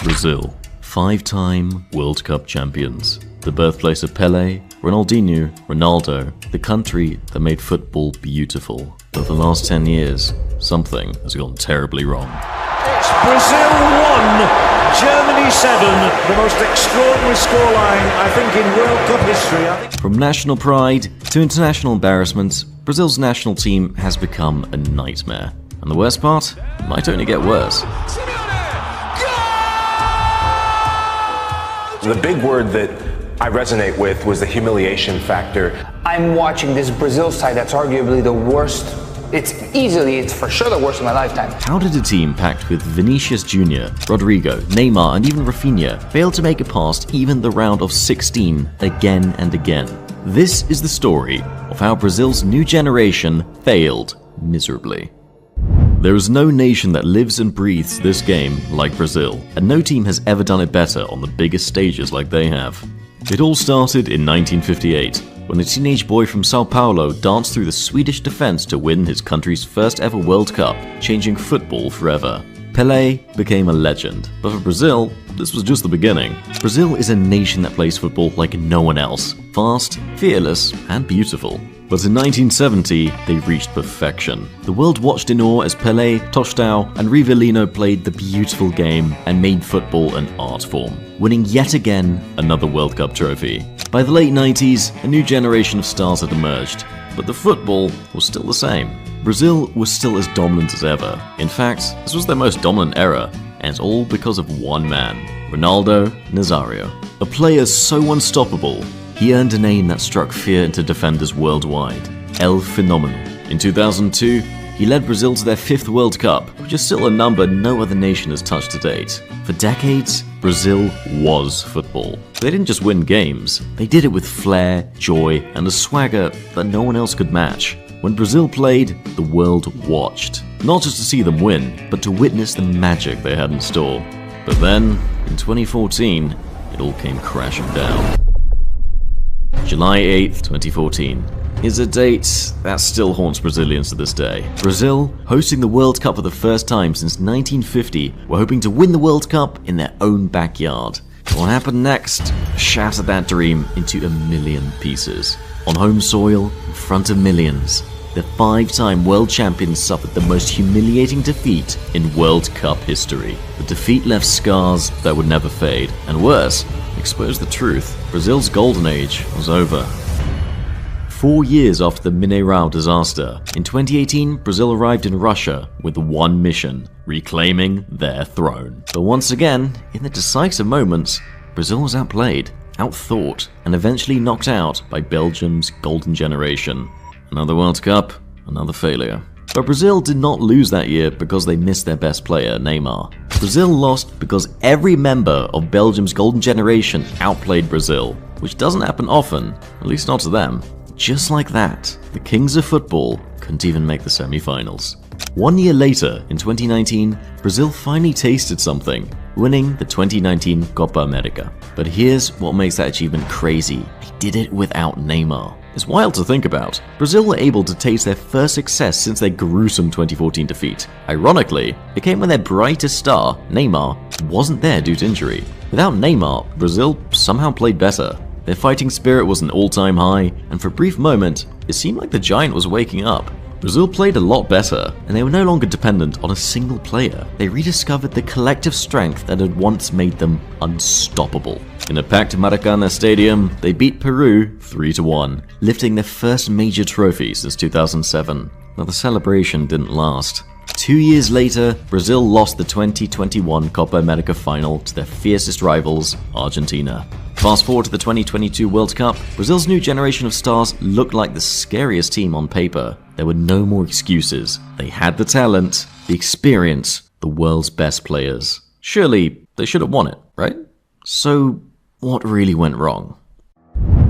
Brazil, 5-time World Cup champions. The birthplace of Pelé, Ronaldinho, Ronaldo, the country that made football beautiful. But for the last 10 years, something has gone terribly wrong. It's Brazil 1, Germany 7, the most extraordinary scoreline, I think, in World Cup history. From national pride to international embarrassment, Brazil's national team has become a nightmare. And the worst part? It might only get worse. The big word that I resonate with was the humiliation factor. I'm watching this Brazil side that's arguably the worst. It's for sure the worst of my lifetime. How did a team packed with Vinicius Jr., Rodrigo, Neymar and even Rafinha fail to make it past even the round of 16 again and again? This is the story of how Brazil's new generation failed miserably. There is no nation that lives and breathes this game like Brazil, and no team has ever done it better on the biggest stages like they have. It all started in 1958, when a teenage boy from Sao Paulo danced through the Swedish defense to win his country's first ever World Cup, changing football forever. Pelé became a legend, but for Brazil, this was just the beginning. Brazil is a nation that plays football like no one else, fast, fearless, and beautiful. But in 1970, they reached perfection. The world watched in awe as Pelé, Tostão, and Rivellino played the beautiful game and made football an art form, winning yet again another World Cup trophy. By the late 90s, a new generation of stars had emerged, but the football was still the same. Brazil was still as dominant as ever. In fact, this was their most dominant era, and it's all because of one man, Ronaldo Nazário. A player so unstoppable, he earned a name that struck fear into defenders worldwide, El Fenómeno. In 2002, he led Brazil to their 5th World Cup, which is still a number no other nation has touched to date. For decades, Brazil was football. They didn't just win games, they did it with flair, joy, and a swagger that no one else could match. When Brazil played, the world watched. Not just to see them win, but to witness the magic they had in store. But then, in 2014, it all came crashing down. July 8th, 2014 is a date that still haunts Brazilians to this day. Brazil, hosting the World Cup for the first time since 1950, were hoping to win the World Cup in their own backyard. What happened next shattered that dream into a million pieces. On home soil, in front of millions, the 5-time world champions suffered the most humiliating defeat in World Cup history. The defeat left scars that would never fade, and worse, exposed the truth. Brazil's golden age was over. 4 years after the Mineirão disaster, in 2018, Brazil arrived in Russia with one mission: reclaiming their throne. But once again, in the decisive moments, Brazil was outplayed, outthought, and eventually knocked out by Belgium's golden generation. Another World Cup, another failure. But Brazil did not lose that year because they missed their best player, Neymar. Brazil lost because every member of Belgium's golden generation outplayed Brazil, which doesn't happen often, at least not to them. Just like that, the kings of football couldn't even make the semi-finals. 1 year later, in 2019, Brazil finally tasted something, winning the 2019 Copa America. But here's what makes that achievement crazy: they did it without Neymar. It's wild to think about. Brazil were able to taste their first success since their gruesome 2014 defeat. Ironically, it came when their brightest star, Neymar, wasn't there due to injury. Without Neymar, Brazil somehow played better. Their fighting spirit was an all-time high, and for a brief moment, it seemed like the giant was waking up. Brazil played a lot better, and they were no longer dependent on a single player. They rediscovered the collective strength that had once made them unstoppable. In a packed Maracanã stadium, they beat Peru 3-1, lifting their first major trophy since 2007. But the celebration didn't last. 2 years later, Brazil lost the 2021 Copa America final to their fiercest rivals, Argentina. Fast forward to the 2022 World Cup, Brazil's new generation of stars looked like the scariest team on paper. There were no more excuses. They had the talent, the experience, the world's best players. Surely, they should have won it, right? So, what really went wrong?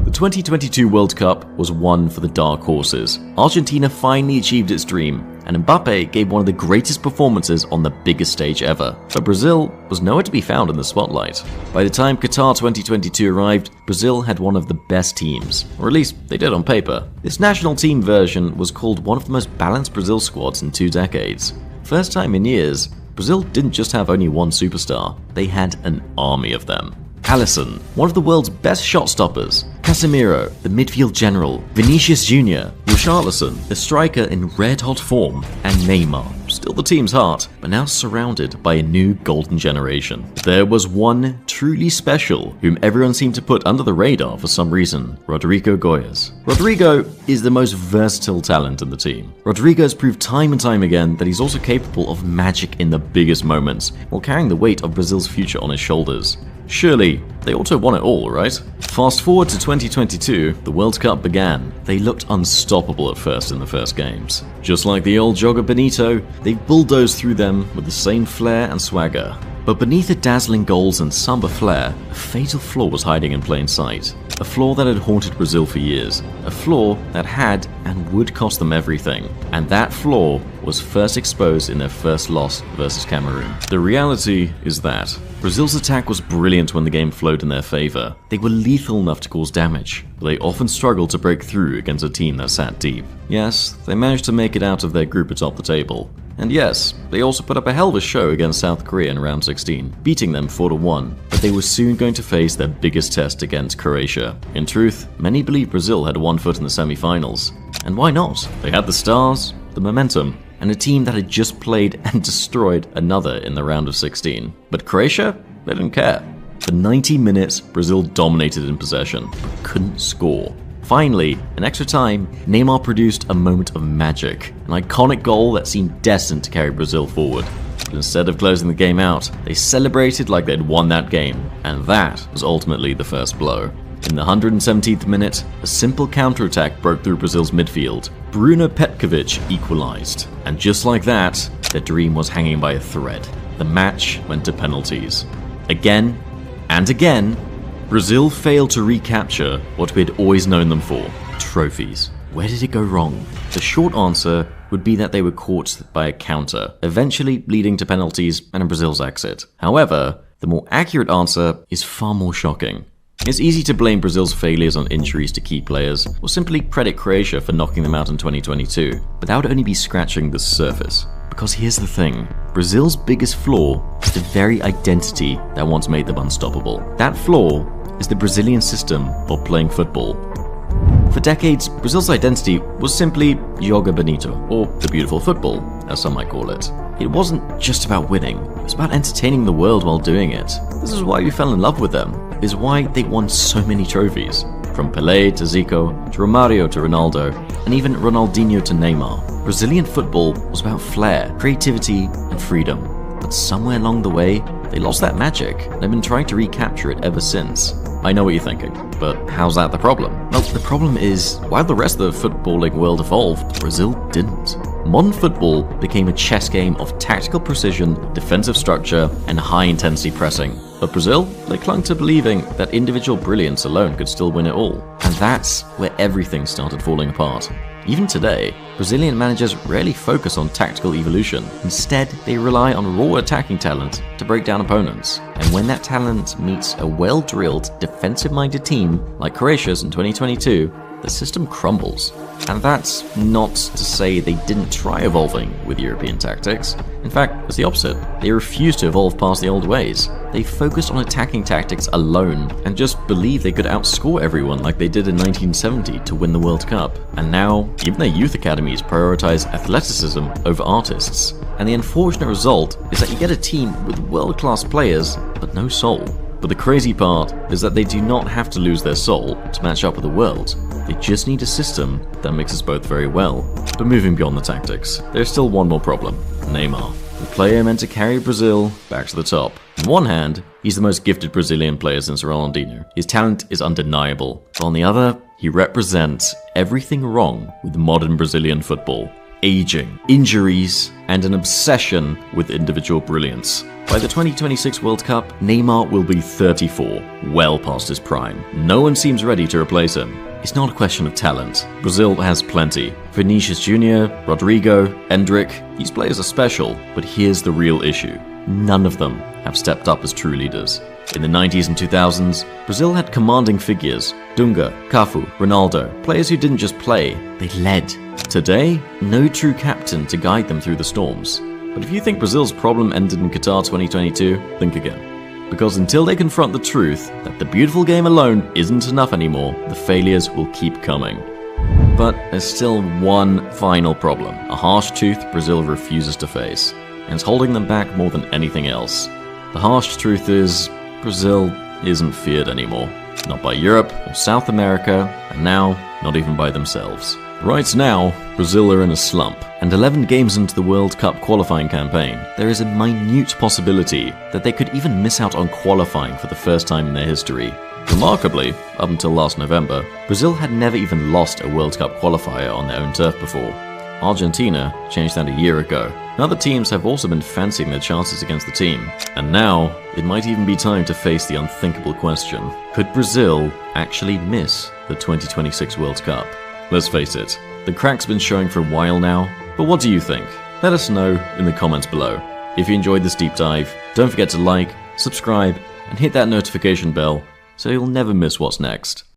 The 2022 World Cup was one for the dark horses. Argentina finally achieved its dream, and Mbappe gave one of the greatest performances on the biggest stage ever. But Brazil was nowhere to be found in the spotlight. By the time Qatar 2022 arrived, Brazil had one of the best teams, or at least they did on paper. This national team version was called one of the most balanced Brazil squads in 2 decades. First time in years, Brazil didn't just have only one superstar, they had an army of them. Alisson, one of the world's best shot stoppers, Casemiro, the midfield general, Vinicius Jr., Richarlison, the striker in red-hot form, and Neymar, still the team's heart, but now surrounded by a new golden generation. There was one truly special, whom everyone seemed to put under the radar for some reason, Rodrigo Goyas. Rodrigo is the most versatile talent in the team. Rodrigo has proved time and time again that he's also capable of magic in the biggest moments, while carrying the weight of Brazil's future on his shoulders. Surely, they ought to have won it all, right? Fast forward to 2022, the World Cup began. They looked unstoppable at first in the first games. Just like the old jogger Benito, they bulldozed through them with the same flair and swagger. But beneath the dazzling goals and samba flair, a fatal flaw was hiding in plain sight. A flaw that had haunted Brazil for years. A flaw that had and would cost them everything. And that flaw was first exposed in their first loss versus Cameroon. The reality is that Brazil's attack was brilliant when the game flowed in their favor. They were lethal enough to cause damage, but they often struggled to break through against a team that sat deep. Yes, they managed to make it out of their group atop the table. And yes, they also put up a hell of a show against South Korea in round 16, beating them 4-1, but they were soon going to face their biggest test against Croatia. In truth, many believe Brazil had one foot in the semi-finals. And why not? They had the stars, the momentum, and a team that had just played and destroyed another in the round of 16. But Croatia? They didn't care. For 90 minutes, Brazil dominated in possession, but couldn't score. Finally, in extra time, Neymar produced a moment of magic, an iconic goal that seemed destined to carry Brazil forward. But instead of closing the game out, they celebrated like they'd won that game, and that was ultimately the first blow. In the 117th minute, a simple counterattack broke through Brazil's midfield. Bruno Petkovic equalized, and just like that, their dream was hanging by a thread. The match went to penalties. Again and again, Brazil failed to recapture what we had always known them for, trophies. Where did it go wrong? The short answer would be that they were caught by a counter, eventually leading to penalties and Brazil's exit. However, the more accurate answer is far more shocking. It's easy to blame Brazil's failures on injuries to key players, or simply credit Croatia for knocking them out in 2022, but that would only be scratching the surface. Because here's the thing, Brazil's biggest flaw is the very identity that once made them unstoppable. That flaw is the Brazilian system of playing football. For decades, Brazil's identity was simply Joga Bonito, or the beautiful football, as some might call it. It wasn't just about winning, it was about entertaining the world while doing it. This is why we fell in love with them, is why they won so many trophies. From Pelé to Zico, to Romario to Ronaldo, and even Ronaldinho to Neymar. Brazilian football was about flair, creativity, and freedom. But somewhere along the way, they lost that magic, and have been trying to recapture it ever since. I know what you're thinking, but how's that the problem? Well, the problem is, while the rest of the footballing world evolved, Brazil didn't. Modern football became a chess game of tactical precision, defensive structure, and high-intensity pressing. But Brazil, they clung to believing that individual brilliance alone could still win it all. And that's where everything started falling apart. Even today, Brazilian managers rarely focus on tactical evolution. Instead, they rely on raw attacking talent to break down opponents. And when that talent meets a well-drilled, defensive-minded team like Croatia's in 2022, the system crumbles. And that's not to say they didn't try evolving with European tactics. In fact, it's the opposite. They refused to evolve past the old ways. They focused on attacking tactics alone and just believed they could outscore everyone like they did in 1970 to win the World Cup. And now, even their youth academies prioritize athleticism over artists. And the unfortunate result is that you get a team with world-class players, but no soul. But the crazy part is that they do not have to lose their soul to match up with the world. They just need a system that mixes both very well. But moving beyond the tactics, there's still one more problem: Neymar. The player meant to carry Brazil back to the top. On one hand, he's the most gifted Brazilian player since Ronaldinho. His talent is undeniable. But on the other, he represents everything wrong with modern Brazilian football. Aging, injuries, and an obsession with individual brilliance. By the 2026 World Cup, Neymar will be 34, well past his prime. No one seems ready to replace him. It's not a question of talent. Brazil has plenty. Vinicius Jr., Rodrigo, Endrick, these players are special, but here's the real issue. None of them have stepped up as true leaders. In the 90s and 2000s, Brazil had commanding figures: Dunga, Cafu, Ronaldo, players who didn't just play, they led. Today, no true captain to guide them through the storms. But if you think Brazil's problem ended in Qatar 2022, think again. Because until they confront the truth that the beautiful game alone isn't enough anymore, the failures will keep coming. But there's still one final problem, a harsh truth Brazil refuses to face, and it's holding them back more than anything else. The harsh truth is, Brazil isn't feared anymore. Not by Europe or South America, and now, not even by themselves. Right now, Brazil are in a slump, and 11 games into the World Cup qualifying campaign, there is a minute possibility that they could even miss out on qualifying for the first time in their history. Remarkably, up until last November, Brazil had never even lost a World Cup qualifier on their own turf before. Argentina changed that a year ago. Other teams have also been fancying their chances against the team, and now it might even be time to face the unthinkable question: could Brazil actually miss the 2026 World Cup? Let's face it, the crack's been showing for a while now, but what do you think? Let us know in the comments below. If you enjoyed this deep dive, don't forget to like, subscribe, and hit that notification bell so you'll never miss what's next.